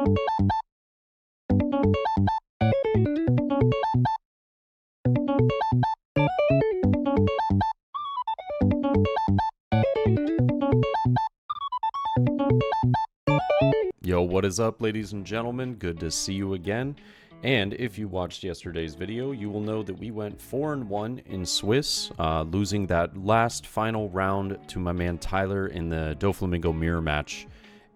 Yo, what is up, ladies and gentlemen? Good to see you again. And if you watched yesterday's video, you will know that we went 4-1 in Swiss, losing that last final round to my man Tyler in the Doflamingo mirror match.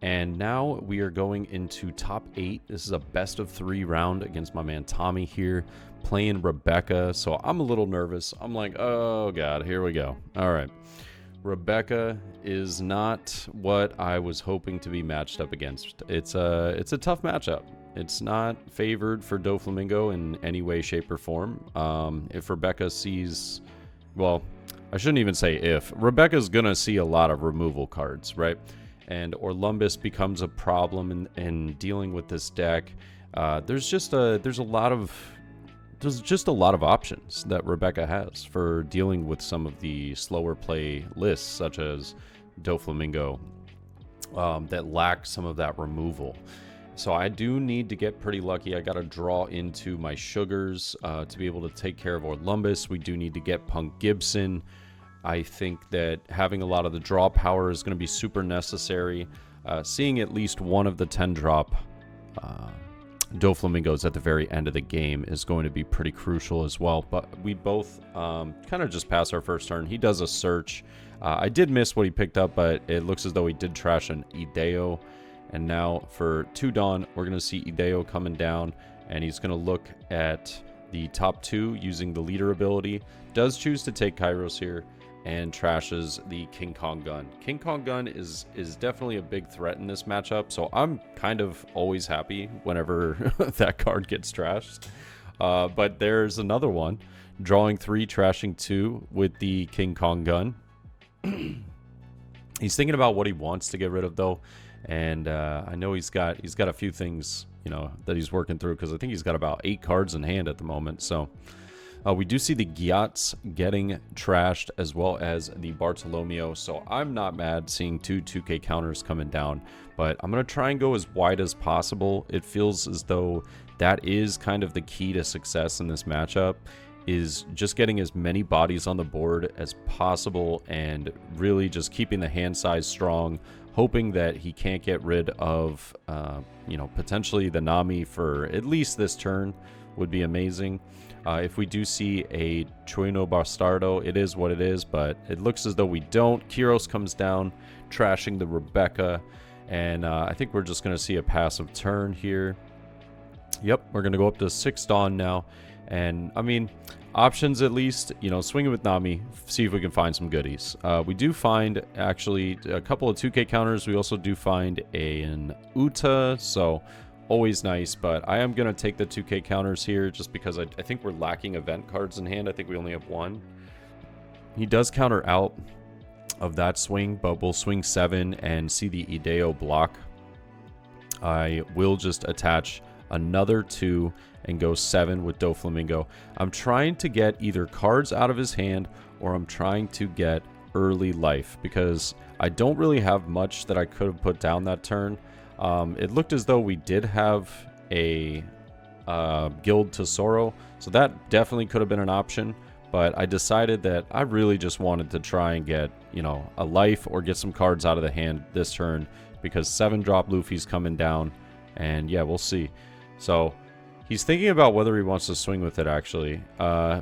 And now we are going into top 8. This is a best of 3 round against my man Tommy here, playing Rebecca. So I'm a little nervous. I'm like, oh god, here we go. All right. Rebecca is not what I was hoping to be matched up against. It's a tough matchup. It's not favored for Doflamingo in any way, shape, or form. If Rebecca sees, well, I shouldn't even say if. Rebecca's gonna see a lot of removal cards, right? And Orlumbus becomes a problem in dealing with this deck. There's just a lot of options that Rebecca has for dealing with some of the slower play lists, such as Doflamingo, that lack some of that removal. So I do need to get pretty lucky. I got to draw into my sugars to be able to take care of Orlumbus. We do need to get Punk Gibson. I think that having a lot of the draw power is going to be super necessary. Seeing at least one of the 10-drop Doflamingos at the very end of the game is going to be pretty crucial as well. But we both kind of just pass our first turn. He does a search. I did miss what he picked up, but it looks as though he did trash an Ideo. And now for 2 Dawn, we're going to see Ideo coming down, and he's going to look at the top 2 using the leader ability. Does choose to take Kairos here and trashes the King Kong gun. King Kong gun is definitely a big threat in this matchup, so I'm kind of always happy whenever that card gets trashed. But there's another one, drawing 3, trashing 2 with the King Kong gun. He's thinking about what he wants to get rid of though, and I know he's got a few things, you know, that he's working through, because I think he's got about 8 cards in hand at the moment. So we do see the Gyats getting trashed, as well as the Bartolomeo. So I'm not mad seeing 2 2K counters coming down, but I'm going to try and go as wide as possible. It feels as though that is kind of the key to success in this matchup, is just getting as many bodies on the board as possible and really just keeping the hand size strong, hoping that he can't get rid of, you know, potentially the Nami for at least this turn would be amazing. If we do see a Trueno Bastardo, it is what it is, but it looks as though we don't. Kyros comes down, trashing the Rebecca, and I think we're just going to see a passive turn here. Yep, we're going to go up to 6 Dawn now, and I mean, options at least, you know, swing it with Nami, see if we can find some goodies. We do find, actually, a couple of 2K counters. We also do find an Uta, so always nice, but I am going to take the 2K counters here just because I think we're lacking event cards in hand. I think we only have 1. He does counter out of that swing, but we'll swing 7 and see the Ideo block. I will just attach another 2 and go 7 with Doflamingo. I'm trying to get either cards out of his hand, or I'm trying to get early life, because I don't really have much that I could have put down that turn. It looked as though we did have a Guild Tesoro, so that definitely could have been an option, but I decided that I really just wanted to try and get, you know, a life or get some cards out of the hand this turn, because 7-drop Luffy's coming down, and yeah, we'll see. So he's thinking about whether he wants to swing with it, actually. Oh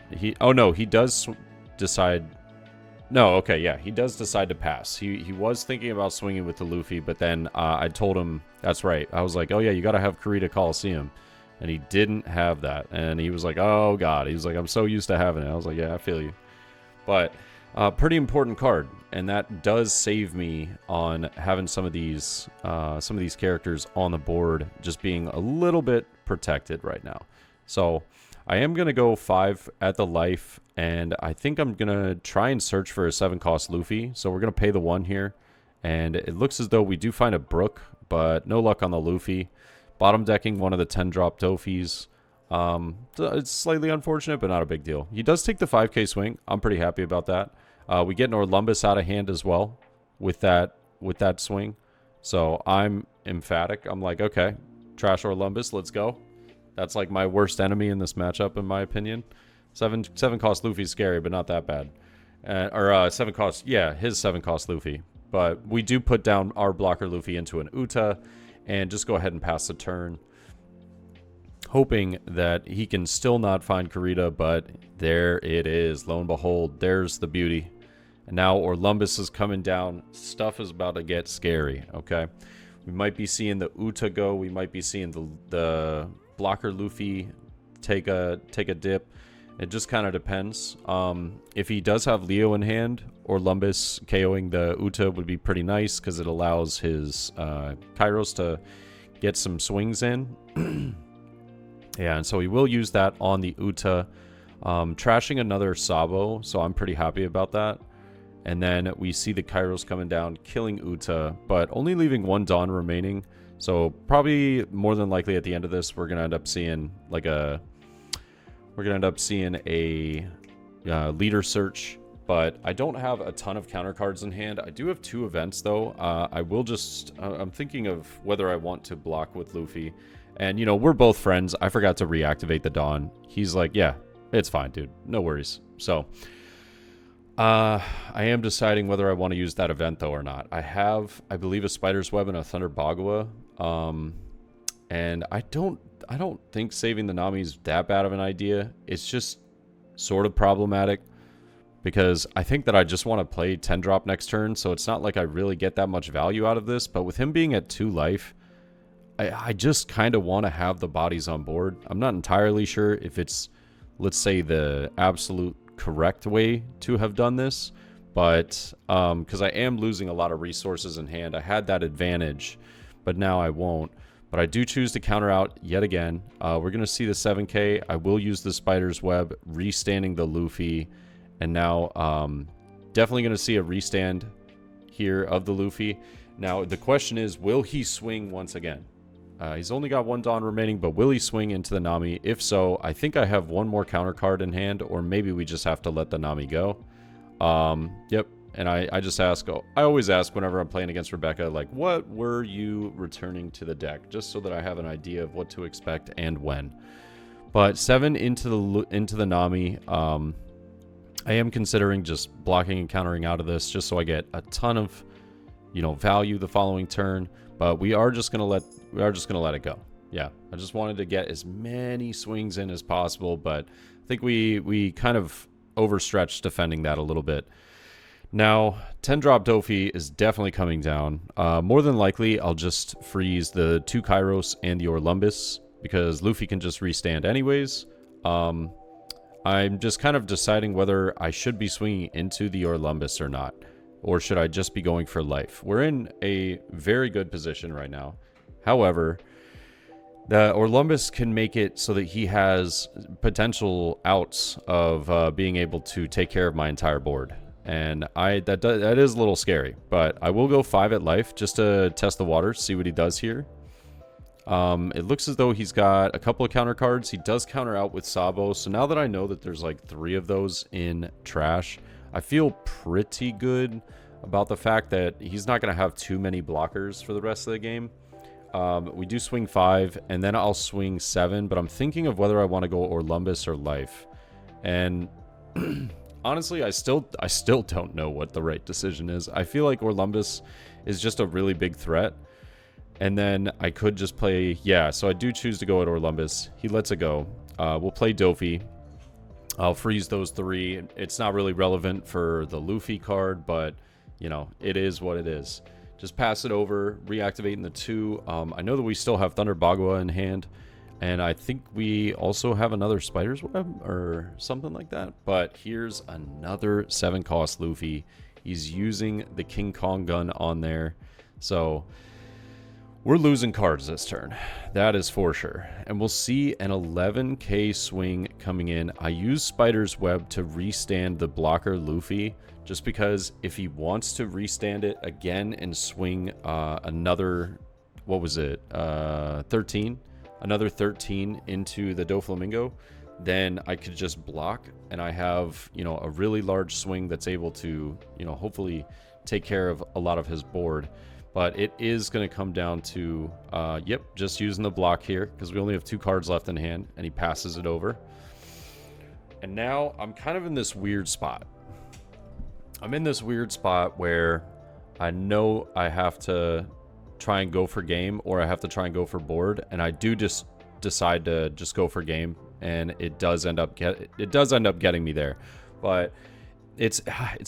no, he does decide. No, okay, yeah, he does decide to pass. He was thinking about swinging with the Luffy, but then I told him, that's right. I was like, oh yeah, you got to have Kurita Coliseum. And he didn't have that. And he was like, oh god. He was like, I'm so used to having it. I was like, yeah, I feel you. But pretty important card. And that does save me on having some of these characters on the board just being a little bit protected right now. So I am going to go 5 at the life, and I think I'm going to try and search for a 7-cost Luffy. So we're going to pay the 1 here, and it looks as though we do find a Brook, but no luck on the Luffy. Bottom decking one of the 10-drop Dofis. It's slightly unfortunate, but not a big deal. He does take the 5K swing. I'm pretty happy about that. We get an Orlumbus out of hand as well with that swing. So I'm emphatic. I'm like, okay, Trash or Lumbus, let's go. That's like my worst enemy in this matchup, in my opinion. 7 cost Luffy's scary, but not that bad. 7 cost, yeah, his 7 cost Luffy. But we do put down our blocker Luffy into an Uta and just go ahead and pass the turn, hoping that he can still not find Kurita, but there it is. Lo and behold, there's the beauty. And now Orlumbus is coming down. Stuff is about to get scary, okay? We might be seeing the Uta go. We might be seeing the blocker Luffy take a dip. It just kind of depends. If he does have Leo in hand, Orlumbus KOing the Uta would be pretty nice because it allows his Kairos to get some swings in. Yeah, and so he will use that on the Uta. Trashing another Sabo, so I'm pretty happy about that. And then we see the Kairos coming down, killing Uta, but only leaving 1 Dawn remaining. So probably more than likely at the end of this, we're gonna end up seeing like a leader search. But I don't have a ton of counter cards in hand. I do have 2 events though. I'm thinking of whether I want to block with Luffy. And you know, we're both friends. I forgot to reactivate the Dawn. He's like, yeah, it's fine, dude. No worries. So I am deciding whether I want to use that event though or not. I have, I believe, a Spider's Web and a Thunder Bagua. And I don't think saving the Nami is that bad of an idea. It's just sort of problematic because I think that I just want to play 10 drop next turn, so it's not like I really get that much value out of this. But with him being at 2 life, I just kind of want to have the bodies on board. I'm not entirely sure if it's, let's say, the absolute correct way to have done this, but because I am losing a lot of resources in hand. I had that advantage, but now I won't. But I do choose to counter out yet again. We're going to see the 7k. I will use the Spider's Web, restanding the Luffy, and now definitely going to see a restand here of the Luffy. Now the question is, will he swing once again? He's only got 1 Dawn remaining, but will he swing into the Nami? If so, I think I have 1 more counter card in hand, or maybe we just have to let the Nami go. Yep. And I just ask, I always ask whenever I'm playing against Rebecca, like, what were you returning to the deck? Just so that I have an idea of what to expect and when. But 7 into the Nami. I am considering just blocking and countering out of this, just so I get a ton of, you know, value the following turn. But we are just gonna let it go. Yeah, I just wanted to get as many swings in as possible, but I think we kind of overstretched defending that a little bit. Now, 10 drop Dofi is definitely coming down. More than likely, I'll just freeze the 2 Kairos and the Orlumbus because Luffy can just restand anyways. I'm just kind of deciding whether I should be swinging into the Orlumbus or not. Or should I just be going for life? We're in a very good position right now. However, the Orlumbus can make it so that he has potential outs of being able to take care of my entire board. And that is a little scary. But I will go 5 at life just to test the waters, see what he does here. It looks as though he's got a couple of counter cards. He does counter out with Sabo. So now that I know that there's like 3 of those in trash, I feel pretty good about the fact that he's not going to have too many blockers for the rest of the game. We do swing 5, and then I'll swing 7, but I'm thinking of whether I want to go Orlumbus or life. And honestly, I still don't know what the right decision is. I feel like Orlumbus is just a really big threat. And then I could just play, yeah, so I do choose to go at Orlumbus. He lets it go. We'll play Dofi. I'll freeze those 3. It's not really relevant for the Luffy card, but, you know, it is what it is. Just pass it over, reactivating the 2. I know that we still have Thunder Bagua in hand, and I think we also have another Spider's Web or something like that. But here's another 7 cost Luffy. He's using the King Kong gun on there. So we're losing cards this turn. That is for sure. And we'll see an 11k swing coming in. I use Spider's Web to restand the blocker Luffy, just because if he wants to restand it again and swing another, what was it, 13? Another 13 into the Doflamingo, then I could just block, and I have, you know, a really large swing that's able to, you know, hopefully take care of a lot of his board. But it is going to come down to, yep, just using the block here because we only have 2 cards left in hand, and he passes it over. And now I'm kind of in this weird spot. I'm in this weird spot where I know I have to try and go for game, or I have to try and go for board, and I do just decide to just go for game, and it does end up getting me there. But it's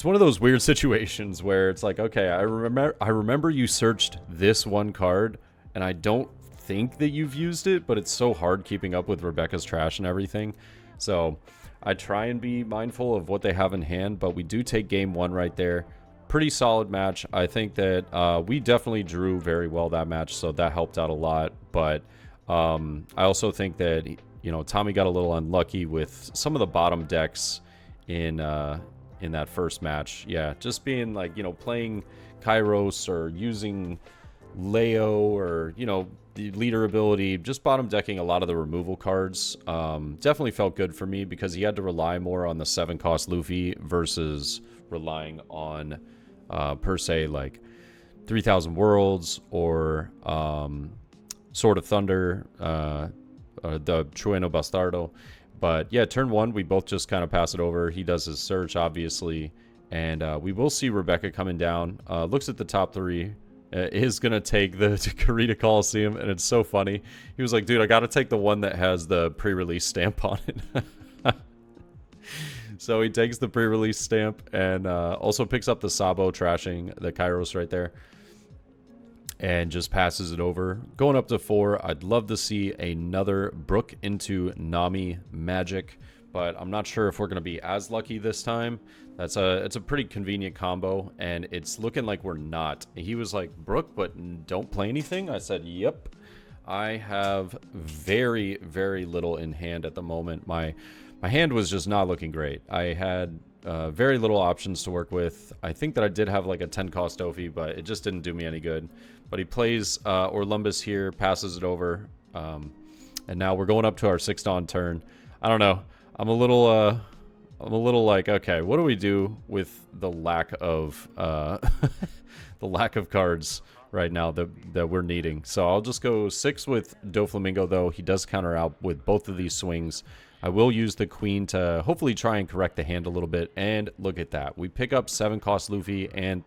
one of those weird situations where it's like, okay, I remember you searched this one card, and I don't think that you've used it, but it's so hard keeping up with Rebecca's trash and everything. So I try and be mindful of what they have in hand, but we do take game 1 right there. Pretty solid match. I think that we definitely drew very well that match, so that helped out a lot. But I also think that, you know, Tommy got a little unlucky with some of the bottom decks in that first match. Yeah, just being like, you know, playing Kairos or using Leo or, you know, the leader ability, just bottom decking a lot of the removal cards. Definitely felt good for me because he had to rely more on the 7-cost Luffy versus relying on per se like 3000 Worlds or Sword of Thunder, the Trueno Bastardo. But yeah, turn 1, we both just kind of pass it over. He does his search, obviously, and we will see Rebecca coming down. Looks at the top 3. Is going to take the Karita Coliseum, and it's so funny. He was like, dude, I got to take the one that has the pre-release stamp on it. So he takes the pre-release stamp and also picks up the Sabo trashing the Kairos right there and just passes it over. Going up to 4, I'd love to see another Brook into Nami Magic, but I'm not sure if we're going to be as lucky this time. It's a pretty convenient combo, and it's looking like we're not. He was like, Brook, but don't play anything? I said, yep. I have very, very little in hand at the moment. My hand was just not looking great. I had very little options to work with. I think that I did have like a 10-cost Dofi, but it just didn't do me any good. But he plays Orlumbus here, passes it over, and now we're going up to our 6 Dawn turn. I don't know. I'm a little like, okay, what do we do with the lack of the lack of cards right now that we're needing? So I'll just go 6 with Doflamingo, though. He does counter out with both of these swings. I will use the Queen to hopefully try and correct the hand a little bit. And look at that. We pick up 7-cost Luffy and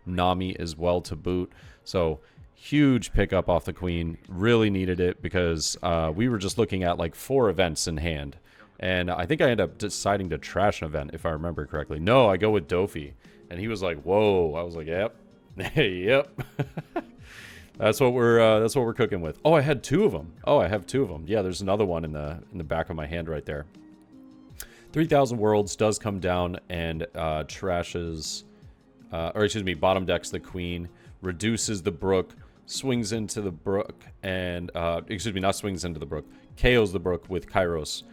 Nami as well to boot. So huge pickup off the Queen. Really needed it because we were just looking at like 4 events in hand. And I think I ended up deciding to trash an event, if I remember correctly. No, I go with Dofi. And he was like, whoa. I was like, yep. Yep. That's what we're cooking with. Oh, I had 2 of them. Oh, I have 2 of them. Yeah, there's another one in the back of my hand right there. 3000 Worlds does come down and trashes, or excuse me, bottom decks the Queen, reduces the Brook, swings into the Brook, and excuse me, not swings into the Brook, KOs the Brook with Kairos,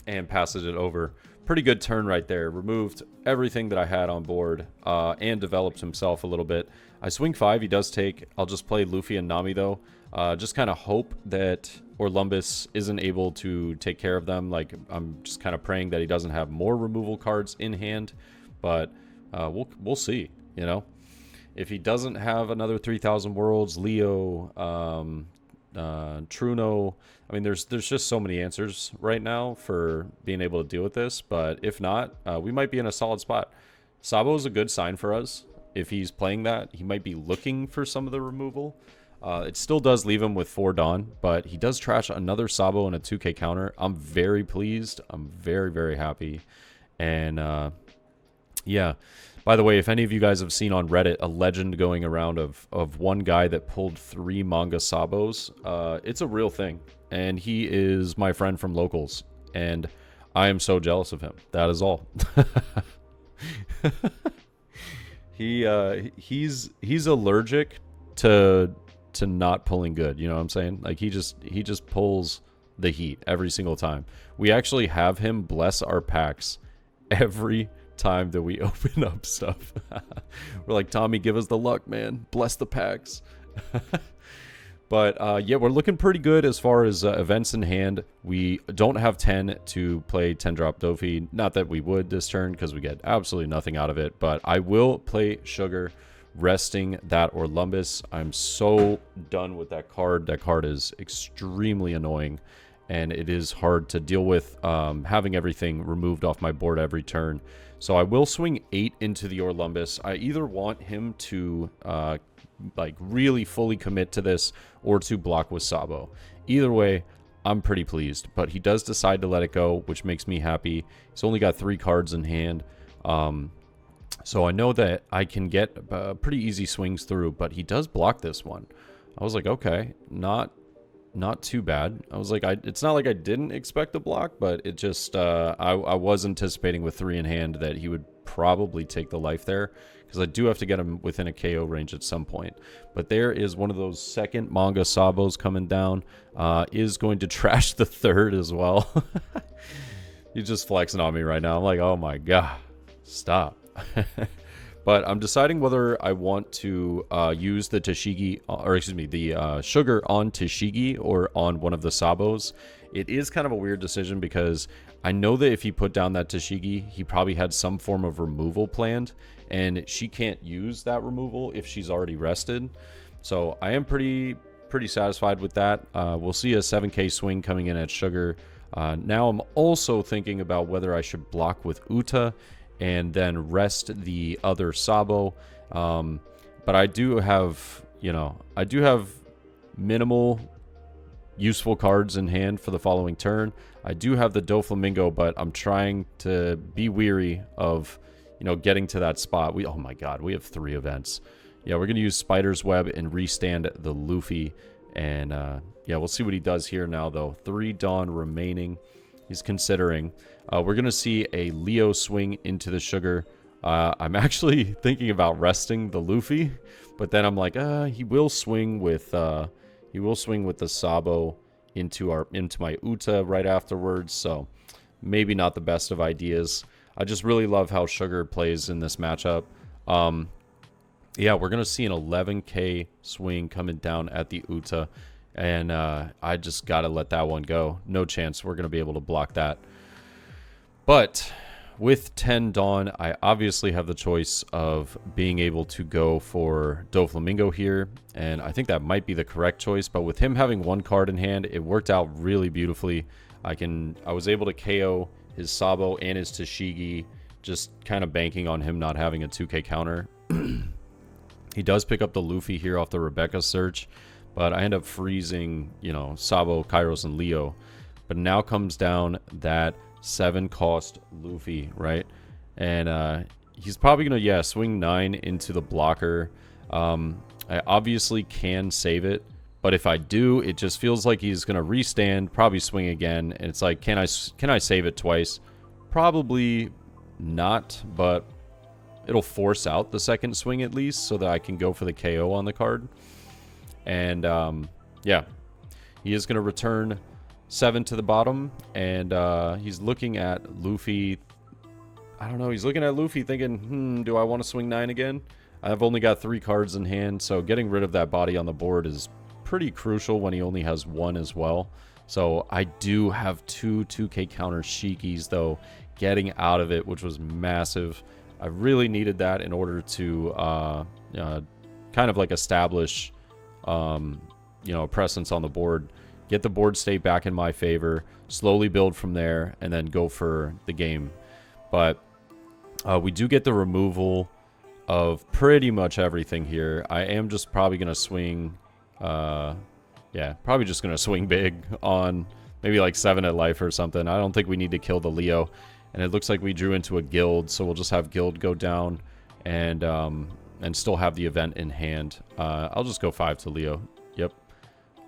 and passes it over. Pretty good turn right there. Removed everything that I had on board and developed himself a little bit. I swing 5. He does take. I'll just play Luffy and Nami, though. Just kind of hope that Orlumbus isn't able to take care of them. Like, I'm just kind of praying that he doesn't have more removal cards in hand. But we'll see, you know. If he doesn't have another 3000 Worlds, Leo, Truno, I mean, there's just so many answers right now for being able to deal with this. But if not, we might be in a solid spot. Sabo is a good sign for us. If he's playing that, he might be looking for some of the removal. It still does leave him with 4 Dawn, but he does trash another Sabo and a 2K counter. I'm very pleased. I'm very, very happy. And yeah. By the way, if any of you guys have seen on Reddit a legend going around of one guy that pulled 3 manga Sabos, it's a real thing. And he is my friend from Locals. And I am so jealous of him. That is all. He's allergic to not pulling good. You know what I'm saying? Like he just pulls the heat every single time. We actually have him bless our packs every time that we open up stuff. We're like, Tommy, give us the luck, man. Bless the packs. But yeah, we're looking pretty good as far as events in hand. We don't have 10 to play 10-drop Dofi. Not that we would this turn because we get absolutely nothing out of it. But I will play Sugar resting that Orlumbus. I'm so done with that card. That card is extremely annoying, and it is hard to deal with having everything removed off my board every turn. So I will swing 8 into the Orlumbus. I either want him to like really fully commit to this or to block with Sabo. Either way, I'm pretty pleased, but he does decide to let it go, which makes me happy. He's only got 3 cards in hand. So I know that I can get pretty easy swings through, but he does block this one. I was like, okay, not too bad. I was like, it's not like I didn't expect a block, but it just, I was anticipating with 3 in hand that he would probably take the life there, because I do have to get him within a KO range at some point. But there is one of those second manga Sabos coming down. Is going to trash the third as well. He's just flexing on me right now. I'm like, oh my god, stop. But I'm deciding whether I want to use the Tashigi, or excuse me, the sugar on Tashigi or on one of the Sabos. It is kind of a weird decision because I know that if he put down that Tashigi, he probably had some form of removal planned, and she can't use that removal if she's already rested. So I am pretty satisfied with that. We'll see a 7k swing coming in at sugar. Now I'm also thinking about whether I should block with Uta and then rest the other Sabo. But I do have, I do have minimal useful cards in hand for the following turn. I do have the Doflamingo, but I'm trying to be weary of, getting to that spot. Oh my god, we have 3 events. Yeah, we're going to use Spider's Web and restand the Luffy. And yeah, we'll see what he does here now, though. 3 Dawn remaining. He's considering. We're going to see a Leo swing into the sugar. I'm actually thinking about resting the Luffy, but then I'm like, he will swing with the Sabo into my Uta right afterwards. So maybe not the best of ideas. I just really love how sugar plays in this matchup. Yeah, we're going to see an 11k swing coming down at the Uta. And I just got to let that one go. No chance we're going to be able to block that. But with 10 Dawn, I obviously have the choice of being able to go for Doflamingo here. And I think that might be the correct choice. But with him having 1 card in hand, it worked out really beautifully. I was able to KO his Sabo and his Tashigi, just kind of banking on him not having a 2k counter. He does pick up the Luffy here off the Rebecca search. But I end up freezing, Sabo, Kairos, and Leo. But now comes down that 7-cost Luffy, right? And he's probably going to, swing 9 into the blocker. I obviously can save it. But if I do, it just feels like he's going to restand, probably swing again. And it's like, can I save it twice? Probably not, but it'll force out the second swing at least so that I can go for the KO on the card. And yeah, he is going to return 7 to the bottom, and he's looking at Luffy. I don't know, he's looking at Luffy thinking, do I want to swing 9 again? I've only got 3 cards in hand, so getting rid of that body on the board is pretty crucial when he only has 1 as well. So I do have 2 2k counter Shikis, though, getting out of it, which was massive. I really needed that in order to kind of like establish a presence on the board, get the board state back in my favor, slowly build from there, and then go for the game. But we do get the removal of pretty much everything here. I am just probably going to swing, probably just going to swing big on maybe like 7 at life or something. I don't think we need to kill the Leo. And it looks like we drew into a guild, so we'll just have guild go down and still have the event in hand. I'll just go 5 to Leo. Yep.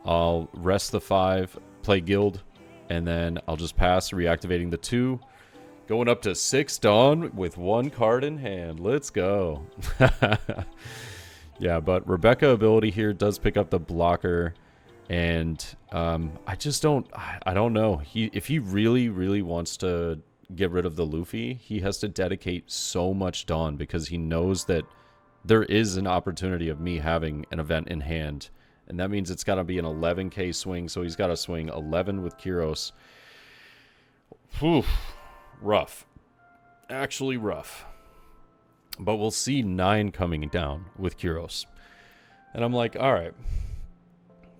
I'll rest the 5, play guild, and then I'll just pass, reactivating the 2. Going up to 6 Dawn with 1 card in hand. Let's go. Yeah, but Rebecca ability here does pick up the blocker. And I don't know. If he really, really wants to get rid of the Luffy, he has to dedicate so much Dawn because he knows that there is an opportunity of me having an event in hand. And that means it's got to be an 11k swing. So he's got to swing 11 with Kyros. Whew. Rough. Actually rough. But we'll see 9 coming down with Kuros. And I'm like, all right.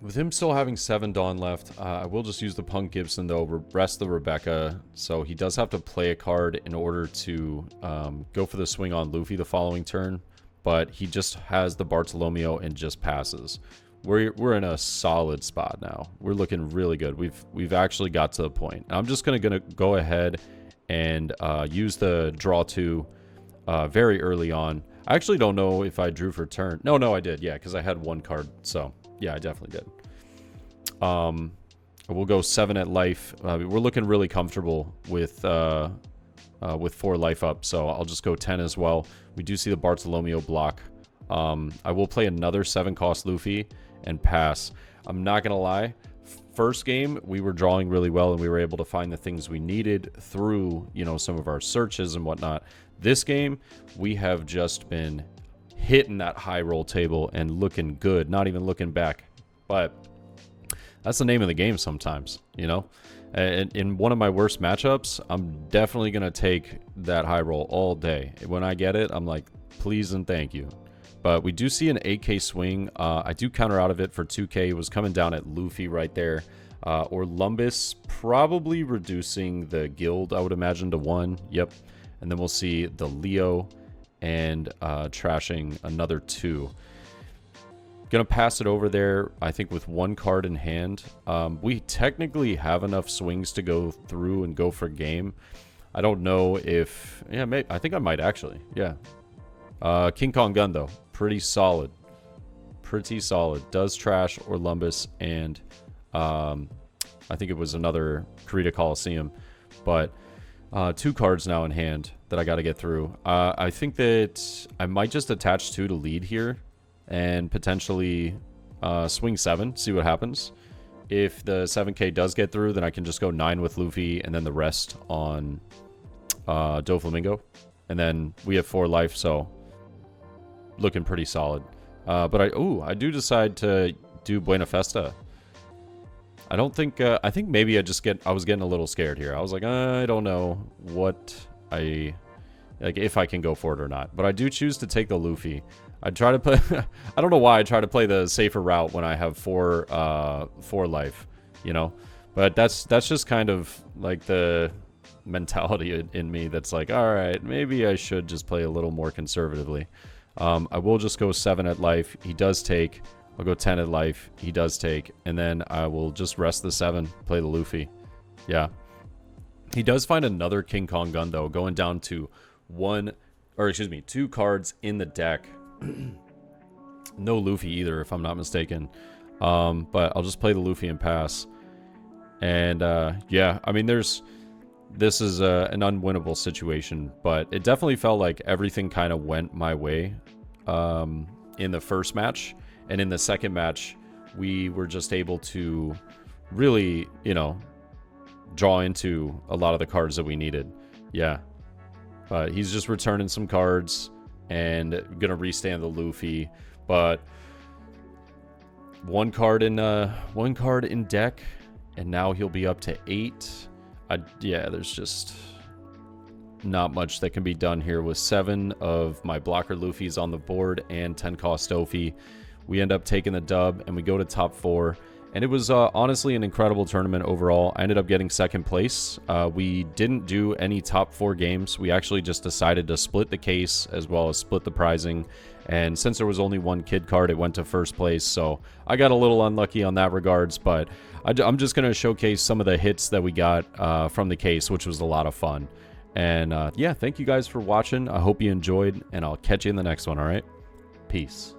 With him still having 7 Dawn left, I will just use the Punk Gibson, though, rest the Rebecca. So he does have to play a card in order to go for the swing on Luffy the following turn. But he just has the Bartolomeo and just passes. We're in a solid spot now. We're looking really good. We've actually got to the point. I'm just gonna go ahead and use the draw 2 very early on. I actually don't know if I drew for turn. No, I did. Yeah, because I had 1 card. So yeah, I definitely did. We'll go 7 at life. We're looking really comfortable with 4 life up. So I'll just go 10 as well. We do see the Bartolomeo block. I will play another 7 cost Luffy and pass. I'm not gonna lie, first game we were drawing really well and we were able to find the things we needed through, you know, some of our searches and whatnot. This game we have just been hitting that high roll table and looking good, not even looking back. But that's the name of the game sometimes, you know. And in one of my worst matchups, I'm definitely gonna take that high roll all day. When I get it, I'm like, please and thank you. But we do see an 8K swing. I do counter out of it for 2K. It was coming down at Luffy right there. Or Lumbus, probably reducing the guild, I would imagine, to 1. Yep. And then we'll see the Leo and trashing another 2. Gonna pass it over there, I think, with 1 card in hand. We technically have enough swings to go through and go for game. I don't know if... Yeah, maybe, I think I might actually. Yeah. King Kong Gun, though. Pretty solid. Pretty solid. Does trash or Lumbus, and I think it was another Karita Coliseum. But 2 cards now in hand that I got to get through. I think that I might just attach 2 to lead here and potentially swing 7, see what happens. If the 7K does get through, then I can just go 9 with Luffy and then the rest on Doflamingo. And then we have 4 life, so looking pretty solid. But I do decide to do Buena Festa. I don't think, I think maybe I was getting a little scared here. I was like, I don't know what if I can go for it or not. But I do choose to take the Luffy. I try to put, I don't know why I try to play the safer route when I have 4 life, you know. But that's just kind of like the mentality in me that's like, all right, maybe I should just play a little more conservatively. I will just go 7 at life. He does take. I'll go 10 at life. He does take. And then I will just rest the 7, play the Luffy. Yeah. He does find another King Kong Gun, though, going down to 2 cards in the deck. No Luffy either, if I'm not mistaken. But I'll just play the Luffy and pass. And, yeah, I mean, this is an unwinnable situation, but it definitely felt like everything kind of went my way in the first match. And in the second match, we were just able to really, you know, draw into a lot of the cards that we needed. Yeah. But he's just returning some cards and going to restand the Luffy. But one card in deck, and now he'll be up to 8. Yeah, there's just not much that can be done here with 7 of my blocker Luffy's on the board and 10 cost Dofi. We end up taking the dub and we go to top 4. And it was honestly an incredible tournament overall. I ended up getting 2nd place. We didn't do any top 4 games. We actually just decided to split the case as well as split the prizing. And since there was only 1 kid card, it went to 1st place. So I got a little unlucky on that regards, but I'm just going to showcase some of the hits that we got from the case, which was a lot of fun. And yeah, thank you guys for watching. I hope you enjoyed, and I'll catch you in the next one, all right? Peace.